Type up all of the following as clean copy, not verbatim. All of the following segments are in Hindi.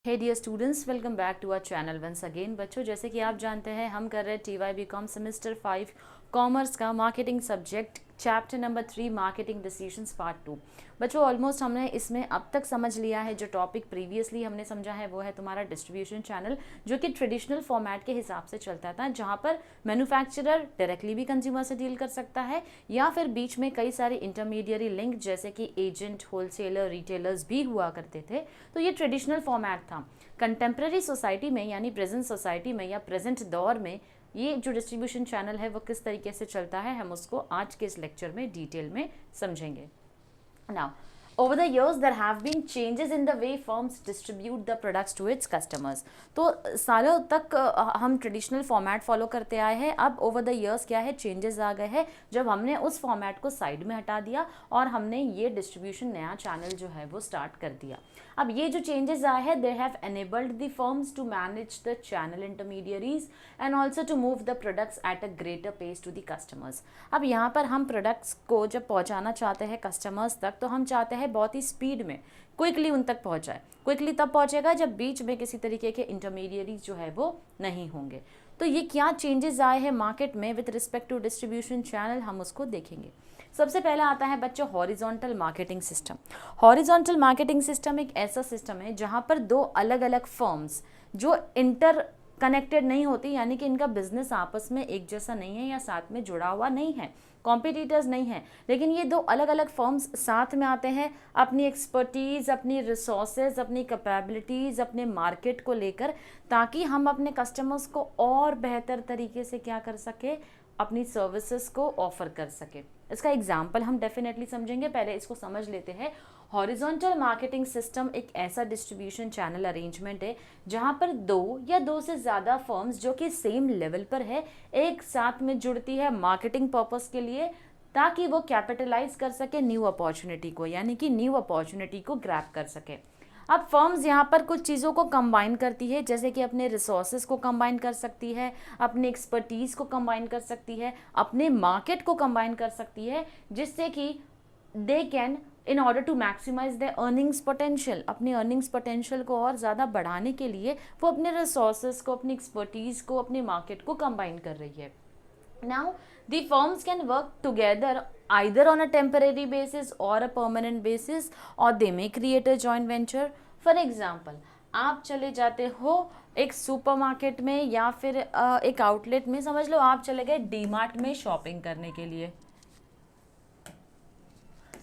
Hey dear students, welcome back to our channel once again. बच्चों, जैसे कि आप जानते हैं हम कर रहे हैं TY BCom सेमेस्टर 5 कॉमर्स का marketing subject chapter number 3 marketing decisions part 2। बच्चों, ऑलमोस्ट हमने इसमें अब तक समझ लिया है। जो टॉपिक प्रीवियसली हमने समझा है वो है तुम्हारा डिस्ट्रीब्यूशन चैनल, जो कि ट्रेडिशनल फॉर्मेट के हिसाब से चलता था, जहाँ पर मैन्युफैक्चरर डायरेक्टली भी कंज्यूमर से डील कर सकता है या फिर बीच में कई सारे इंटरमीडियरी लिंक जैसे कि एजेंट, होलसेलर, रिटेलर्स भी हुआ करते थे। तो ये ट्रेडिशनल फॉर्मेट था। कंटेम्प्रेरी सोसाइटी में यानी प्रेजेंट सोसाइटी में या प्रेजेंट दौर में ये जो डिस्ट्रीब्यूशन चैनल है वो किस तरीके से चलता है, हम उसको आज के इस लेक्चर में डिटेल में समझेंगे। Now, over the years there have been changes in the way firms distribute the products to its customers. तो सालों तक हम ट्रेडिशनल फॉर्मेट फॉलो करते आए हैं। अब ओवर द इयर्स क्या है, चेंजेस आ गए हैं जब हमने उस फॉर्मेट को साइड में हटा दिया और हमने ये डिस्ट्रीब्यूशन नया चैनल जो है वो स्टार्ट कर दिया। अब ये जो चेंजेस आए हैं, they have enabled the firms to manage the channel intermediaries and also to move the products at a greater pace to the customers. अब यहाँ पर हम प्रोडक्ट्स को जब पहुँचाना चाहते हैं कस्टमर्स तक, तो हम चाहते हैं बहुत ही स्पीड में क्विकली उन तक पहुँचाए। क्विकली तब पहुँचेगा जब बीच में किसी तरीके के इंटरमीडियरीज जो है वो नहीं होंगे। तो ये क्या चेंजेस आए हैं मार्केट में with respect to distribution channel, हम उसको देखेंगे। सबसे पहला आता है बच्चों horizontal marketing system. Horizontal marketing system एक ऐसा सिस्टम है जहाँ पर दो अलग अलग फर्म्स जो इंटर कनेक्टेड नहीं होती, यानी कि इनका बिजनेस आपस में एक जैसा नहीं है या साथ में जुड़ा हुआ नहीं है, कॉम्पिटिटर्स नहीं है, लेकिन ये दो अलग अलग फर्म्स साथ में आते हैं अपनी एक्सपर्टीज़, अपनी रिसोर्सेज, अपनी कैपेबिलिटीज़, अपने मार्केट को लेकर, ताकि हम अपने कस्टमर्स को और बेहतर तरीके से क्या कर सके, अपनी सर्विसेज को ऑफर कर सके। इसका एग्जाम्पल हम डेफिनेटली समझेंगे। पहले इसको समझ लेते हैं। हॉरिजॉन्टल मार्केटिंग सिस्टम एक ऐसा डिस्ट्रीब्यूशन चैनल अरेंजमेंट है जहां पर दो या दो से ज़्यादा फर्म्स जो कि सेम लेवल पर है एक साथ में जुड़ती है मार्केटिंग पर्पस के लिए, ताकि वो कैपिटलाइज कर सके न्यू अपॉर्चुनिटी को, यानी कि न्यू अपॉर्चुनिटी को ग्रैब कर सके। अब फर्म्स यहाँ पर कुछ चीज़ों को कंबाइन करती है, जैसे कि अपने रिसोर्सेज को कंबाइन कर सकती है, अपने एक्सपर्टीज़ को कंबाइन कर सकती है, अपने मार्केट को कंबाइन कर सकती है, जिससे कि they can in order to maximise the earnings potential, अपने अर्निंग्स पोटेंशियल को और ज़्यादा बढ़ाने के लिए वो अपने रिसोर्सेज को, अपनी एक्सपर्टीज़ को, अपने मार्केट को कंबाइन कर रही है। Now, the firms can work together either on a temporary basis or a permanent basis, or they may create a joint venture. For example, आप चले जाते हो एक सुपरमार्केट में या फिर एक आउटलेट में, समझ लो आप चले गए डीमार्ट में शॉपिंग करने के लिए।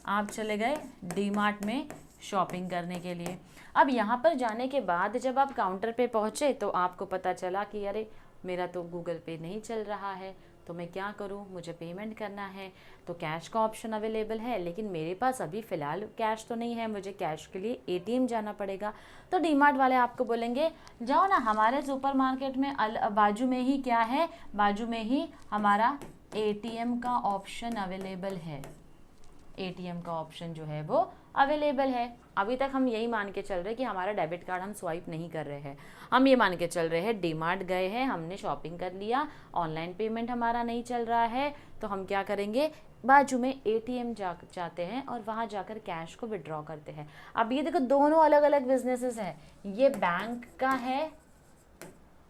आप चले गए डीमार्ट में शॉपिंग करने के लिए। अब यहाँ पर जाने के बाद जब आप काउंटर पे पहुँचे तो आपको पता चला कि अरे मेरा तो गूगल पे नहीं चल रहा है, तो मैं क्या करूं, मुझे पेमेंट करना है। तो कैश का ऑप्शन अवेलेबल है, लेकिन मेरे पास अभी फ़िलहाल कैश तो नहीं है, मुझे कैश के लिए ATM जाना पड़ेगा। तो डीमार्ट वाले आपको बोलेंगे जाओ ना हमारे सुपरमार्केट में बाजू में ही क्या है, बाजू में ही हमारा ATM का ऑप्शन अवेलेबल है। ATM का ऑप्शन जो है वो अवेलेबल है। अभी तक हम यही मान के चल रहे हैं कि हमारा डेबिट कार्ड हम स्वाइप नहीं कर रहे हैं, हम ये मान के चल रहे हैं डीमार्ट गए हैं, हमने शॉपिंग कर लिया, ऑनलाइन पेमेंट हमारा नहीं चल रहा है, तो हम क्या करेंगे, बाजू में ATM जाते हैं और वहाँ जाकर कैश को विड्रॉ करते हैं। अब ये देखो दोनों अलग अलग बिजनेसेस हैं, ये बैंक का है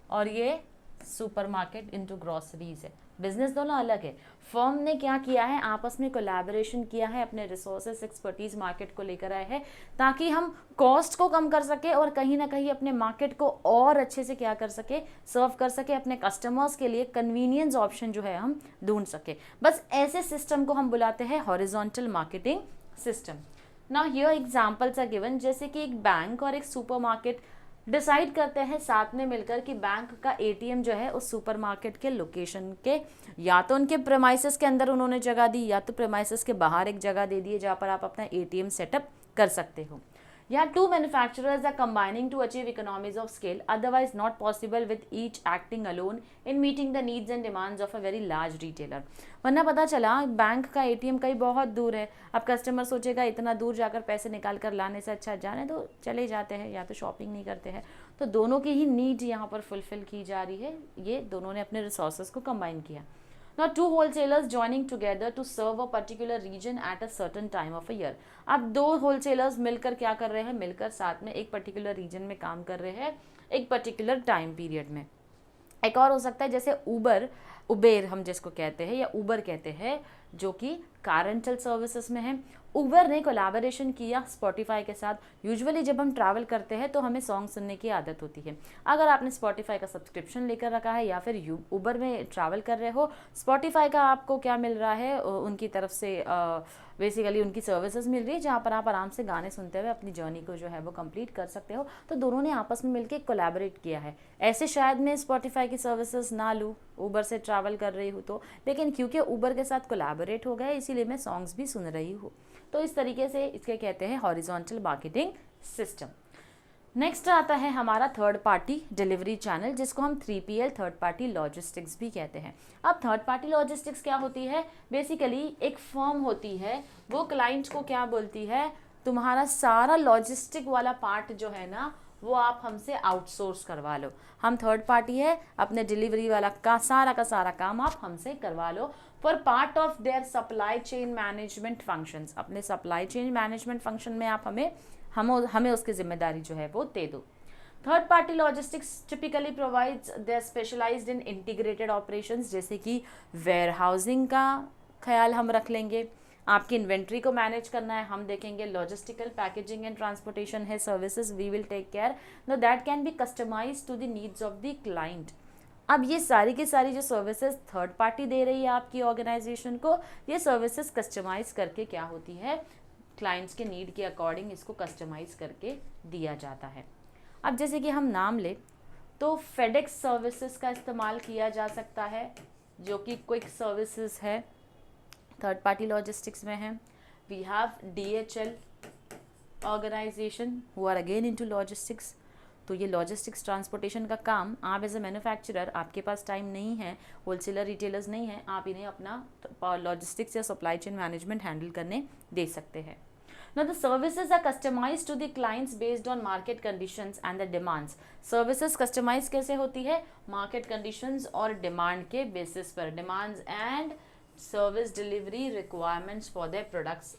और ये सुपरमार्केट इनटू ग्रोसरीज है। बिजनेस दोनों अलग है। फर्म ने क्या किया है, आपस में कोलैबोरेशन किया है, अपने रिसोर्सेस, एक्सपर्टीज मार्केट को लेकर आए हैं, ताकि हम कॉस्ट को कम कर सके और कहीं ना कहीं अपने मार्केट को और अच्छे से क्या कर सके, सर्व कर सके, अपने कस्टमर्स के लिए कन्वीनियंस ऑप्शन जो है हम ढूंढ सके। बस ऐसे सिस्टम को हम बुलाते हैं horizontal marketing system. Now here examples are given, जैसे कि एक बैंक और एक सुपरमार्केट डिसाइड करते हैं साथ में मिलकर कि बैंक का ATM जो है उस सुपरमार्केट के लोकेशन के, या तो उनके प्रेमाइसेस के अंदर उन्होंने जगह दी, या तो प्रेमाइसेस के बाहर एक जगह दे दी है जहाँ पर आप अपना ATM सेटअप कर सकते हो। या two manufacturers are combining to achieve economies of scale, otherwise not possible with each acting alone in meeting the needs and demands of a very large retailer. वरना पता चला बैंक का ATM कहीं बहुत दूर है, अब कस्टमर सोचेगा इतना दूर जाकर पैसे निकाल कर लाने से अच्छा जाने तो चले जाते हैं, या तो शॉपिंग नहीं करते हैं। तो दोनों की ही नीड यहाँ पर फुलफिल की जा रही है, ये दोनों ने अपने रिसोर्सेज को कंबाइन किया। Now, two wholesalers joining together to serve a particular region at a certain time of a year. अब दो wholesalers मिलकर क्या कर रहे हैं, मिलकर साथ में एक particular region में काम कर रहे हैं एक particular time period में. एक और हो सकता है जैसे उबेर हम जिसको कहते हैं या ऊबर कहते हैं, जो कि कार रेंटल सर्विसेज में है. उबर ने कोलैबोरेशन किया स्पॉटिफाई के साथ. यूजुअली जब हम ट्रैवल करते हैं तो हमें सॉन्ग सुनने की आदत होती है. अगर आपने स्पॉटिफाई का सब्सक्रिप्शन लेकर रखा है या फिर उबर में ट्रैवल कर रहे हो, स्पॉटिफाई का आपको क्या मिल रहा है, उनकी तरफ से बेसिकली उनकी सर्विसेज मिल रही है जहाँ पर आप आराम से गाने सुनते हुए अपनी जर्नी को जो है वो कंप्लीट कर सकते हो. तो दोनों ने आपस में मिलकर कोलैबोरेट किया है. ऐसे शायद मैं स्पॉटिफाई की सर्विसेज ना लूँ उबर से ट्रैवल कर रही हूँ तो, लेकिन क्योंकि उबर के साथ कोलैबोरेट हो गया इसीलिए मैं सॉन्ग्स भी सुन रही हूँ. तो इस तरीके से इसके कहते हैं हॉरिजॉन्टल मार्केटिंग सिस्टम. नेक्स्ट आता है हमारा थर्ड पार्टी डिलीवरी चैनल, जिसको हम 3PL थर्ड पार्टी लॉजिस्टिक्स भी कहते हैं. अब थर्ड पार्टी लॉजिस्टिक्स क्या होती है, बेसिकली एक फर्म होती है, वो क्लाइंट को क्या बोलती है, तुम्हारा सारा लॉजिस्टिक वाला पार्ट जो है ना वो आप हमसे आउटसोर्स करवा लो. हम थर्ड पार्टी है, अपने डिलीवरी वाला का सारा काम आप हमसे करवा लो for part of their supply chain management functions. अपने सप्लाई चेन मैनेजमेंट फंक्शन में आप हमें उसकी जिम्मेदारी जो है वो दे दो. Third party logistics typically provides their specialised in integrated operations, जैसे कि वेयर हाउसिंग का ख्याल हम रख लेंगे, आपकी इन्वेंट्री को मैनेज करना है हम देखेंगे, लॉजिस्टिकल पैकेजिंग एंड ट्रांसपोर्टेशन है services we will take care. No that can be customised to the needs of the client. अब ये सारी की सारी जो सर्विसेज थर्ड पार्टी दे रही है आपकी ऑर्गेनाइजेशन को, ये सर्विसेज कस्टमाइज करके क्या होती है, क्लाइंट्स के नीड के अकॉर्डिंग इसको कस्टमाइज करके दिया जाता है. अब जैसे कि हम नाम ले तो फेडेक्स सर्विसेज का इस्तेमाल किया जा सकता है, जो कि क्विक सर्विसेज है, थर्ड पार्टी लॉजिस्टिक्स में है. We have DHL organisation who are again into logistics. तो ये लॉजिस्टिक्स ट्रांसपोर्टेशन का काम आप एज ए मैन्युफैक्चरर, आपके पास टाइम नहीं है, होलसेलर रिटेलर्स नहीं है, आप इन्हें अपना लॉजिस्टिक्स या सप्लाई चेन मैनेजमेंट हैंडल करने दे सकते हैं. Now the services are customized to the clients based on market conditions and the demands. Services customize कैसे होती है, market conditions और demand के basis पर, demands and service delivery requirements for their products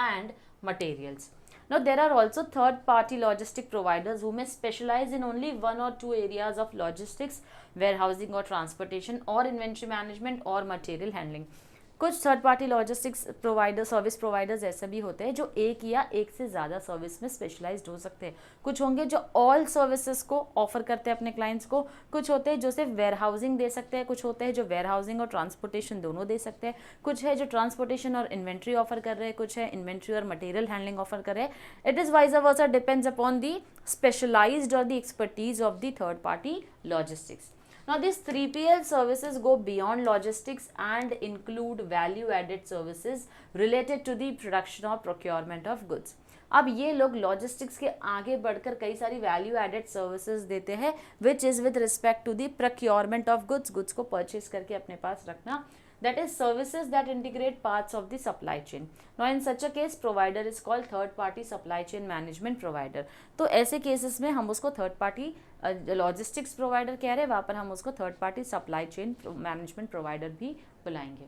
and materials. Now there are also third party logistic providers who may specialize in only one or two areas of logistics, warehousing or transportation or inventory management or material handling. कुछ third party logistics provider service providers ऐसे भी होते हैं जो एक या एक से ज़्यादा सर्विस में स्पेशलाइज्ड हो सकते हैं. कुछ होंगे जो ऑल सर्विसेज को ऑफर करते हैं अपने क्लाइंट्स को, कुछ होते हैं जो सिर्फ वेयर हाउसिंग दे सकते हैं, कुछ होते हैं जो वेयर हाउसिंग और ट्रांसपोर्टेशन दोनों दे सकते हैं, कुछ है जो ट्रांसपोर्टेशन और इन्वेंट्री ऑफर कर रहे हैं, कुछ है इन्वेंट्री और मटेरियल हैंडलिंग ऑफर कर रहे हैं. It is vice versa depends upon the specialised और the expertise of the third party logistics. Now these 3PL services go beyond logistics and include value-added services related to the production or procurement of goods. अब ये लोग लॉजिस्टिक्स के आगे बढ़कर कई सारी वैल्यू एडेड सर्विसेज देते हैं which is with respect to the procurement of goods को परचेज करके अपने पास रखना. That is services that integrate parts of the supply chain. Now in such a case provider is called third party supply chain management provider. तो ऐसे केसेस में हम उसको थर्ड पार्टी लॉजिस्टिक्स प्रोवाइडर कह रहे हैं, वहाँ पर हम उसको third party supply chain management provider भी बुलाएंगे.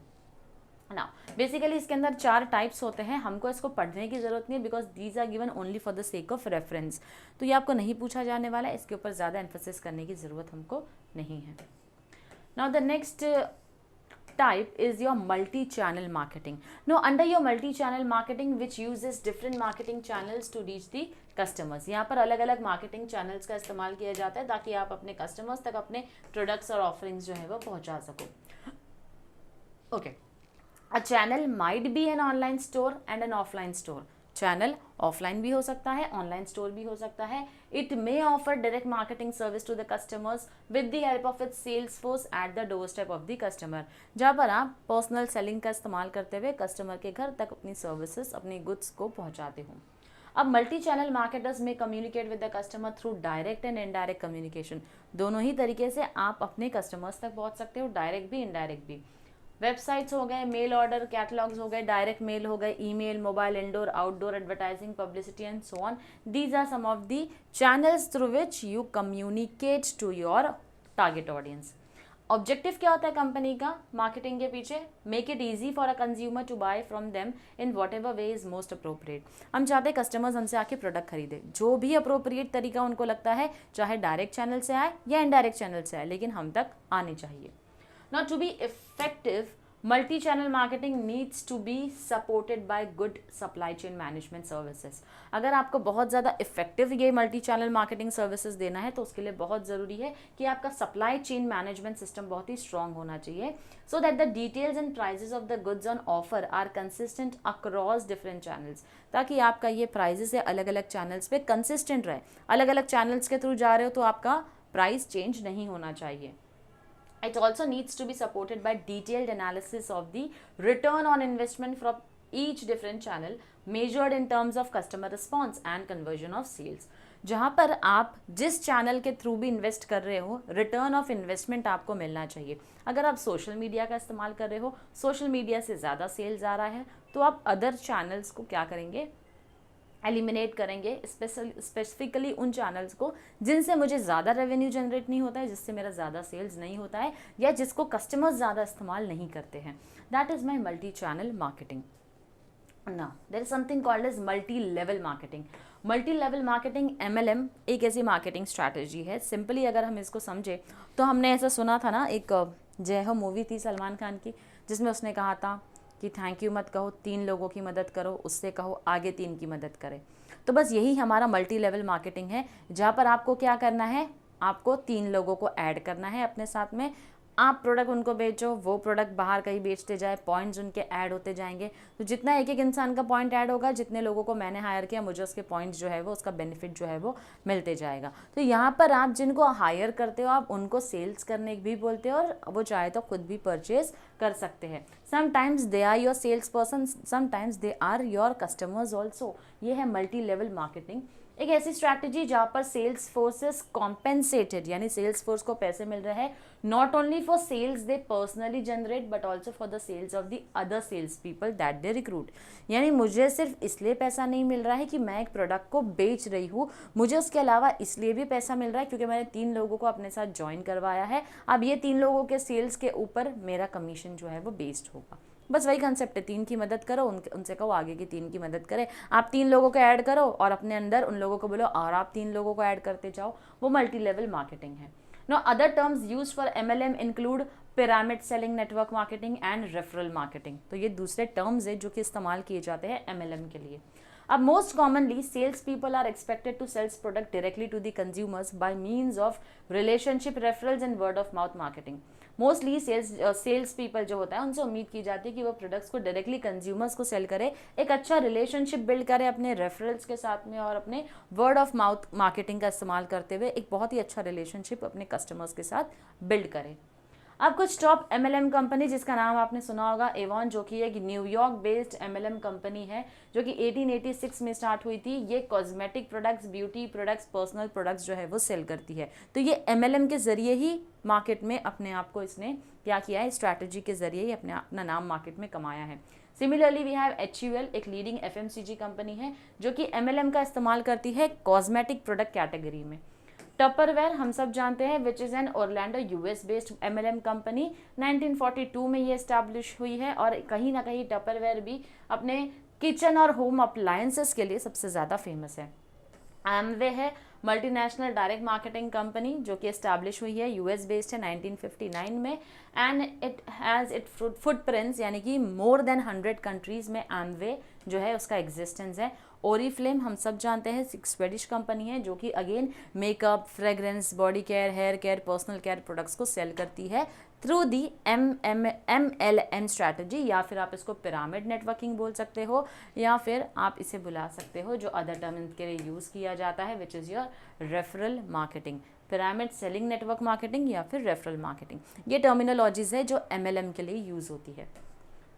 ना बेसिकली इसके अंदर 4 टाइप्स होते हैं, हमको इसको पढ़ने की ज़रूरत नहीं है because these are given only for the sake of reference. तो ये आपको नहीं पूछा जाने वाला है, इसके ऊपर ज़्यादा एम्फेसिस करने की ज़रूरत हमको नहीं है. Now the next type is your multi-channel marketing. Now under your multi-channel marketing which uses different marketing channels to reach the customers. यहाँ पर अलग अलग marketing channels का इस्तेमाल किया जाता है ताकि आप अपने customers तक अपने products और offerings जो है वो पहुँचा सको. Okay. A channel might be an online store and an offline store. Channel offline भी हो सकता है, ऑनलाइन स्टोर भी हो सकता है. It may offer direct marketing service to the customers with the help of its sales force at the door step of the customer, जहाँ पर आप पर्सनल सेलिंग का इस्तेमाल करते हुए कस्टमर के घर तक अपनी सर्विसेज अपनी गुड्स को पहुँचाते हो. अब मल्टी चैनल मार्केटर्स में communicate with the customer through direct and indirect communication. दोनों ही तरीके से आप अपने कस्टमर्स तक पहुँच सकते हो, डायरेक्ट भी इनडायरेक्ट भी. वेबसाइट्स हो गए, मेल ऑर्डर, कैटलॉग्स हो गए, डायरेक्ट मेल हो गए, email, mobile, indoor, outdoor advertising, publicity and so on. These are some of the channels through which you communicate to your target audience. Objective क्या होता है कंपनी का मार्केटिंग के पीछे? Make it easy for a consumer to buy from them in whatever way is most appropriate. हम चाहते हैं कस्टमर्स हमसे आके प्रोडक्ट खरीदे, जो भी अप्रोप्रिएट तरीका उनको लगता है, चाहे डायरेक्ट चैनल से आए या इनडायरेक्ट चैनल से आए, लेकिन हम तक आनी चाहिए। Now, to be effective, multi-channel marketing needs to be supported by good supply chain management services. अगर आपको बहुत ज़्यादा इफेक्टिव ये मल्टी चैनल मार्केटिंग सर्विसेज देना है तो उसके लिए बहुत ज़रूरी है कि आपका सप्लाई चेन मैनेजमेंट सिस्टम बहुत ही स्ट्रांग होना चाहिए, so that the details and prices of the goods on offer are consistent across different channels, ताकि आपका ये प्राइजेस है अलग अलग चैनल्स पे कंसिस्टेंट रहे। अलग अलग चैनल्स के थ्रू जा रहे हो तो आपका प्राइस चेंज नहीं होना चाहिए। It also needs to be supported by detailed analysis of the return on investment from each different channel measured in terms of customer response and conversion of sales. जहाँ पर आप जिस चैनल के थ्रू भी इन्वेस्ट कर रहे हो, रिटर्न ऑफ इन्वेस्टमेंट आपको मिलना चाहिए। अगर आप सोशल मीडिया का इस्तेमाल कर रहे हो, सोशल मीडिया से ज़्यादा सेल्स आ रहा है, तो आप अदर चैनल्स को क्या करेंगे? एलिमिनेट करेंगे, स्पेसिफिकली उन चैनल्स को जिनसे मुझे ज़्यादा रेवेन्यू जनरेट नहीं होता है, जिससे मेरा ज़्यादा सेल्स नहीं होता है, या जिसको कस्टमर्स ज़्यादा इस्तेमाल नहीं करते हैं। That is my multi channel marketing. ना there is something called as multi level marketing. Multi level marketing MLM एक ऐसी मार्केटिंग स्ट्रैटेजी है। सिंपली अगर हम इसको समझे तो हमने ऐसा सुना था ना, एक जय हो मूवी थी सलमान खान की, जिसमें उसने कहा था कि थैंक यू मत कहो, 3 लोगों की मदद करो, उससे कहो आगे 3 की मदद करे। तो बस यही हमारा मल्टी लेवल मार्केटिंग है, जहाँ पर आपको क्या करना है, आपको 3 लोगों को ऐड करना है अपने साथ में। आप प्रोडक्ट उनको बेचो, वो प्रोडक्ट बाहर कहीं बेचते जाए, पॉइंट्स उनके ऐड होते जाएंगे। तो जितना एक एक इंसान का पॉइंट ऐड होगा, जितने लोगों को मैंने हायर किया, मुझे उसके पॉइंट्स जो है वो, उसका बेनिफिट जो है वो मिलते जाएगा। तो यहाँ पर आप जिनको हायर करते हो, आप उनको सेल्स करने भी बोलते हो, और वो चाहे तो खुद भी परचेज कर सकते हैं। Sometimes they are your sales person, sometimes they are your customers also. ये है मल्टी लेवल मार्केटिंग, एक ऐसी स्ट्रैटेजी जहाँ पर सेल्स फोर्स इज कॉम्पेंसेटेड, यानी सेल्स फोर्स को पैसे मिल रहे हैं, not only for sales they personally generate but also for the sales of the other sales people that they recruit. यानी मुझे सिर्फ इसलिए पैसा नहीं मिल रहा है कि मैं एक प्रोडक्ट को बेच रही हूँ, मुझे उसके अलावा इसलिए भी पैसा मिल रहा है क्योंकि मैंने 3 लोगों को अपने साथ ज्वाइन करवाया है। अब ये 3 लोगों के सेल्स के ऊपर मेरा कमीशन जो है वो बेस्ड होगा। बस वही कंसेप्ट है, 3 की मदद करो, उनसे कहो आगे की 3 की मदद करें। आप 3 लोगों को ऐड करो और अपने अंदर उन लोगों को बोलो और आप 3 लोगों को ऐड करते जाओ। वो मल्टी लेवल मार्केटिंग है। No other terms used for MLM include pyramid selling, network marketing and referral marketing. तो ये दूसरे टर्म्स है जो कि इस्तेमाल किए जाते हैं MLM के लिए। अब most commonly sales people are expected to sales product directly to the consumers by means of relationship, referrals and word of mouth marketing. Mostly sales people जो होता है उनसे उम्मीद की जाती है कि वो प्रोडक्ट्स को डायरेक्टली कंज्यूमर्स को सेल करे, एक अच्छा रिलेशनशिप बिल्ड करे अपने रेफरल्स के साथ में, और अपने वर्ड ऑफ माउथ मार्केटिंग का इस्तेमाल करते हुए एक बहुत ही अच्छा रिलेशनशिप अपने कस्टमर्स के साथ बिल्ड करे। अब कुछ टॉप MLM कंपनी जिसका नाम आपने सुना होगा, एवॉन, जो कि एक न्यूयॉर्क बेस्ड MLM कंपनी है जो कि 1886 में स्टार्ट हुई थी। ये cosmetic products, beauty products, personal products जो है वो सेल करती है। तो ये MLM के जरिए ही मार्केट में अपने आप को इसने क्या किया है, स्ट्रैटेजी के जरिए ही अपना नाम मार्केट में कमाया है। सिमिलरली वी हैव HUL, एक लीडिंग FMCG कंपनी है जो कि MLM का इस्तेमाल करती है कॉस्मेटिक प्रोडक्ट कैटेगरी में। टपरवेयर हम सब जानते हैं, which is an Orlando US based MLM company. 1942 में ये एस्टैब्लिश हुई है, और कहीं ना कहीं टपरवेयर भी अपने किचन और होम अप्लायंसेस के लिए सबसे ज़्यादा फेमस है। एमवे है मल्टीनेशनल डायरेक्ट मार्केटिंग कंपनी जो कि एस्टैब्लिश हुई है, US बेस्ड है 1959 में, and it has it footprints, यानी कि मोर देन 100 कंट्रीज़ में एमवे जो है उसका एग्जिस्टेंस है। ओरीफ्लेम हम सब जानते हैं, एक स्वेडिश कंपनी है जो कि again makeup, fragrance, body care, hair care, personal care products को सेल करती है थ्रू दी MLM स्ट्रैटेजी, या फिर आप इसको पिरामिड नेटवर्किंग बोल सकते हो, या फिर आप इसे बुला सकते हो जो अदर टर्म के लिए यूज़ किया जाता है, which is your referral marketing, pyramid selling network marketing या फिर रेफरल मार्केटिंग। ये टर्मिनोलॉजीज़ है जो MLM के लिए यूज़ होती है।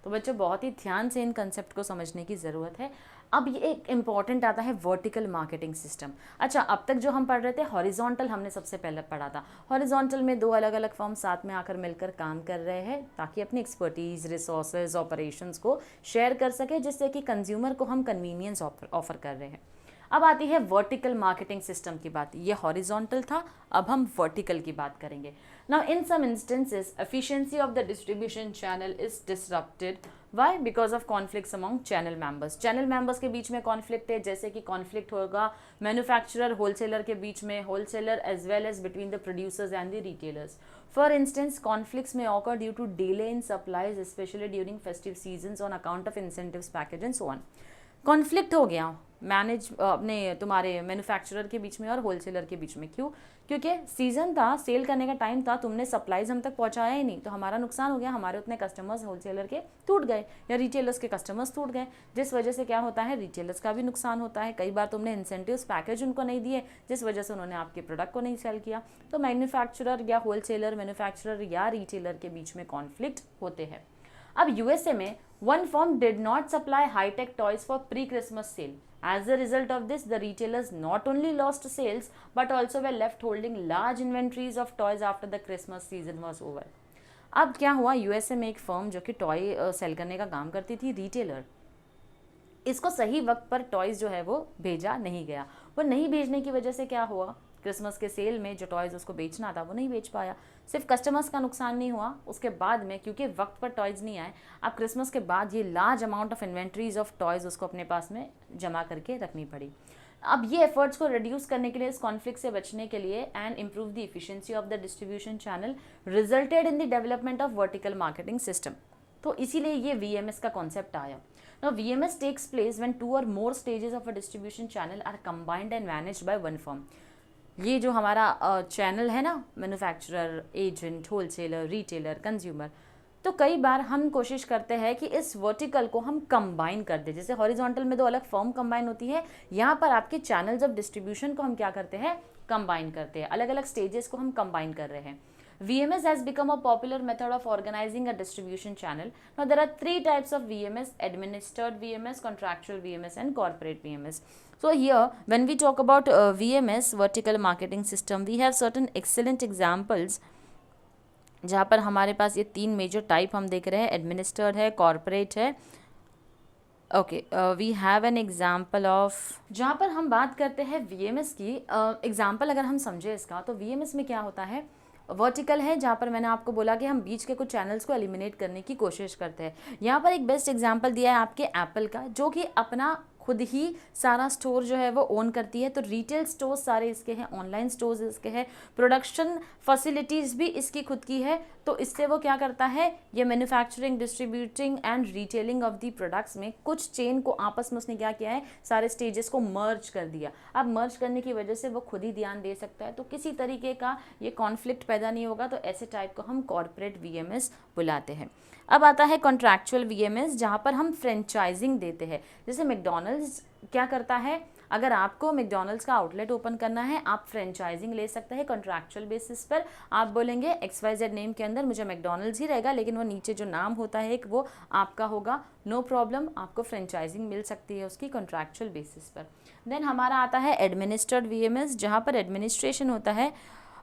तो बच्चों बहुत ही ध्यान से इन कंसेप्ट को समझने की ज़रूरत है। अब ये एक इम्पॉर्टेंट आता है वर्टिकल मार्केटिंग सिस्टम। अच्छा, अब तक जो हम पढ़ रहे थे हॉरिजॉन्टल हमने सबसे पहले पढ़ा था। हॉरिजॉन्टल में 2 अलग अलग फर्म साथ में आकर मिलकर काम कर रहे हैं ताकि अपनी एक्सपर्टीज़, रिसोर्सेज, ऑपरेशंस को शेयर कर सके, जिससे कि कंज्यूमर को हम कन्वीनियंस ऑफर कर रहे हैं। अब आती है वर्टिकल मार्केटिंग सिस्टम की बात। ये हॉरिजॉन्टल था, अब हम वर्टिकल की बात करेंगे। Now in some instances efficiency of the distribution channel is disrupted. Why? Because of conflicts among channel members. Channel members के बीच में कॉन्फ्लिक्ट है, जैसे कि कॉन्फ्लिक्ट होगा मैन्युफैक्चरर होलसेलर के बीच में, wholesaler as well as between the producers and the retailers. For instance conflicts may occur due to delay in supplies especially during festive seasons on account of incentives package and so on। Conflict हो गया अपने तुम्हारे मैन्युफैक्चरर के बीच में और होलसेलर के बीच में। क्यों? क्योंकि सीजन था, सेल करने का टाइम था, तुमने सप्लाईज हम तक पहुंचाया ही नहीं, तो हमारा नुकसान हो गया, हमारे उतने कस्टमर्स होलसेलर के टूट गए या रिटेलर्स के कस्टमर्स टूट गए, जिस वजह से क्या होता है, रिटेलर्स का भी नुकसान होता है। कई बार तुमने इंसेंटिव्स पैकेज उनको नहीं दिए, जिस वजह से उन्होंने आपके प्रोडक्ट को नहीं सेल किया। तो मैन्युफैक्चरर या होलसेलर, मैन्युफैक्चरर या रिटेलर के बीच में कॉन्फ्लिक्ट होते हैं। अब यूएसए में one firm did not supply high-tech toys for pre-Christmas sale. As a result of this, the retailers not only lost sales but also were left holding large inventories of toys after the Christmas season was over. अब क्या हुआ, यूएसए में एक फर्म जो कि टॉय सेल करने का काम करती थी, रिटेलर, इसको सही वक्त पर टॉयज जो है वो भेजा नहीं गया। वो नहीं भेजने की वजह से क्या हुआ, क्रिसमस के सेल में जो टॉयज़ उसको बेचना था वो नहीं बेच पाया। सिर्फ कस्टमर्स का नुकसान नहीं हुआ, उसके बाद में क्योंकि वक्त पर टॉयज़ नहीं आए, अब क्रिसमस के बाद ये large amount of inventories of toys उसको अपने पास में जमा करके रखनी पड़ी। अब ये एफर्ट्स को रिड्यूस करने के लिए, इस कॉन्फ्लिक्ट से बचने के लिए and improve the efficiency of the distribution channel resulted in the development of vertical marketing system. तो इसीलिए ये वीएमएस का कॉन्सेप्ट आया। Now VMS takes place when two or more stages of a distribution channel are combined and managed by one firm। ये जो हमारा चैनल है ना, manufacturer, agent, wholesaler, retailer, consumer, तो कई बार हम कोशिश करते हैं कि इस वर्टिकल को हम कंबाइन कर दें। जैसे हॉरिजॉन्टल में दो अलग फर्म कंबाइन होती है, यहाँ पर आपके चैनल्स ऑफ डिस्ट्रीब्यूशन को हम क्या करते हैं, कंबाइन करते हैं, अलग अलग स्टेजेस को हम कंबाइन कर रहे हैं। VMS has become a popular method of organizing a distribution channel. Now there are three types of VMS: administered VMS, contractual VMS and corporate VMS. So here when we talk about VMS, vertical marketing system, we have certain excellent examples जहाँ पर हमारे पास ये तीन मेजर टाइप हम देख रहे हैं, एडमिनिस्टर्ड है, कॉर्पोरेट है। Okay, we have an example of, जहाँ पर हम बात करते हैं VMS की एग्जाम्पल अगर हम समझे इसका, तो VMS में क्या होता है, वर्टिकल है, जहाँ पर मैंने आपको बोला कि हम बीच के कुछ चैनल्स को एलिमिनेट करने की कोशिश करते हैं। यहाँ पर एक बेस्ट एग्जांपल दिया है आपके एप्पल का, जो कि अपना खुद ही सारा स्टोर जो है वो ओन करती है। तो रिटेल स्टोर्स सारे इसके हैं, ऑनलाइन स्टोर्स इसके हैं, प्रोडक्शन फैसिलिटीज़ भी इसकी खुद की है। तो इससे वो क्या करता है, ये manufacturing, distributing and retailing of the products में कुछ चेन को आपस में उसने क्या किया है, सारे स्टेजेस को मर्ज कर दिया। अब मर्ज करने की वजह से वो खुद ही ध्यान दे सकता है, तो किसी तरीके का ये कॉन्फ्लिक्ट पैदा नहीं होगा। तो ऐसे टाइप को हम कॉर्पोरेट VMS बुलाते हैं। अब आता है कॉन्ट्रैक्चुअल VMS, जहाँ पर हम फ्रेंचाइजिंग देते हैं। जैसे मैकडॉनल्ड्स क्या करता है, अगर आपको मैकडॉनल्ड्स का आउटलेट ओपन करना है, आप फ्रेंचाइजिंग ले सकते हैं कॉन्ट्रैक्चुअल बेसिस पर। आप बोलेंगे XYZ नेम के अंदर मुझे मैकडॉनल्ड्स ही रहेगा, लेकिन वो नीचे जो नाम होता है एक वो आपका होगा, नो प्रॉब्लम, आपको फ्रेंचाइजिंग मिल सकती है उसकी कॉन्ट्रैक्चुअल बेसिस पर। देन हमारा आता है एडमिनिस्टर्ड VMS, जहाँ पर एडमिनिस्ट्रेशन होता है।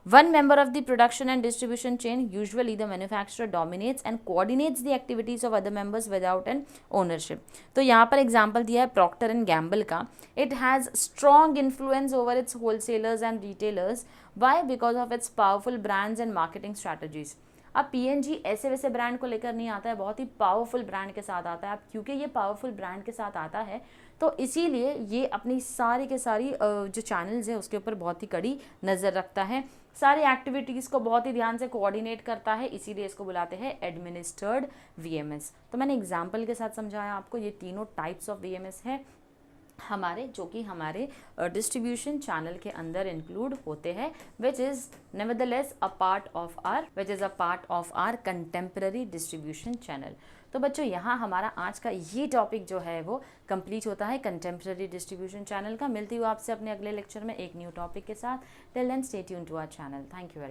One member of the production and distribution chain, usually the manufacturer, dominates and coordinates the activities of other members without an ownership। तो यहाँ पर एग्जाम्पल दिया है प्रॉक्टर एंड गैम्बल का। It has strong influence over its wholesalers and retailers. Why? Because of its powerful brands and marketing strategies। अब P&G ऐसे वैसे ब्रांड को लेकर नहीं आता है, बहुत ही पावरफुल ब्रांड के साथ आता है। अब क्योंकि ये पावरफुल ब्रांड के साथ आता है, तो इसीलिए ये अपनी सारी के सारी जो चैनल्स है उसके ऊपर बहुत ही कड़ी नज़र रखता है, सारी एक्टिविटीज़ को बहुत ही ध्यान से कोऑर्डिनेट करता है, इसीलिए इसको बुलाते हैं एडमिनिस्टर्ड VMS। तो मैंने एग्जाम्पल के साथ समझाया आपको, ये तीनों टाइप्स ऑफ VMS है हमारे, जो कि हमारे डिस्ट्रीब्यूशन चैनल के अंदर इंक्लूड होते हैं, which is nevertheless a part of our contemporary distribution channel. तो बच्चों यहाँ हमारा आज का ये टॉपिक जो है वो कंप्लीट होता है कंटेम्प्रेरी डिस्ट्रीब्यूशन चैनल का। मिलती हूँ आपसे अपने अगले लेक्चर में एक न्यू टॉपिक के साथ। Till then stay tuned to our channel. Thank you very much.